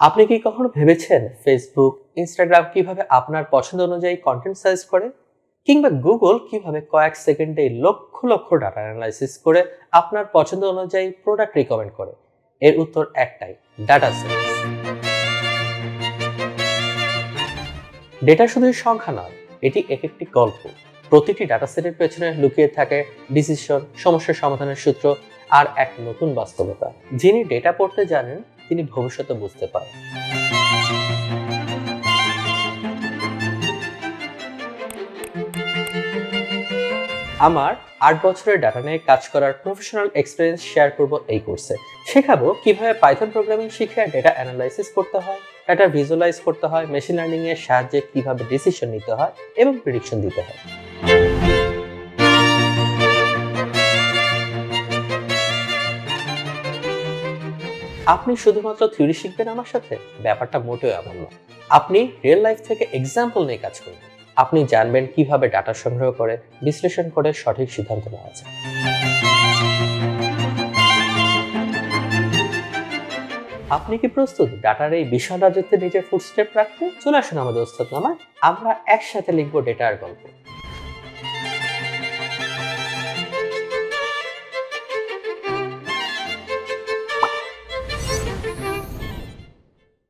আপনি কি কখনো ভেবেছেন ফেসবুক, ইনস্টাগ্রাম কিভাবে আপনার পছন্দ অনুযায়ী কন্টেন্ট সাজেস্ট করে? কিংবা গুগল কিভাবে কয়েক সেকেন্ডে লক্ষ লক্ষ ডাটা অ্যানালাইসিস করে আপনার পছন্দ অনুযায়ী প্রোডাক্ট রিকমেন্ড করে? এর উত্তর একটাই, ডাটা সায়েন্স। ডেটা শুধুই সংখ্যা নয়, এটি এক একটি গল্প। প্রতিটি ডাটা সেটের পেছনে লুকিয়ে থাকে ডিসিশন, সমস্যা সমাধানের সূত্র আর এক নতুন বাস্তবতা। যিনি ডেটা পড়তে জানেন তিনি ভবিষ্যতে বুঝতে পারেন। আমার ৮ বছরের ডাটা নিয়ে কাজ করার প্রফেশনাল এক্সপিরিয়েন্স শেয়ার করব এই কোর্সে। শেখাবো কিভাবে পাইথন প্রোগ্রামিং শিখে ডেটা অ্যানালাইসিস করতে হয়, ডাটা ভিজুয়ালাইজ করতে হয়, মেশিন লার্নিং এর সাহায্যে কিভাবে ডিসিশন নিতে হয় এবং প্রেডিকশন দিতে হয়। আপনি শুধুমাত্র থিওরি শিখবেন আমার সাথে, ব্যাপারটা মোটেও এমন না। আপনি রিয়েল লাইফ থেকে এক্সাম্পল নিয়ে কাজ করবেন। আপনি জানবেন কিভাবে ডাটা সংগ্রহ করে বিশ্লেষণ করে সঠিক সিদ্ধান্ত নেওয়া যায়। আপনি কি প্রস্তুত ডাটার এই বিশাল রাজত্বে নিজের ফুটস্টেপ রাখতে? চলে আসুন আমাদের ওস্তাদ নামায়, আমরা একসাথে লিখবো ডেটার গল্প।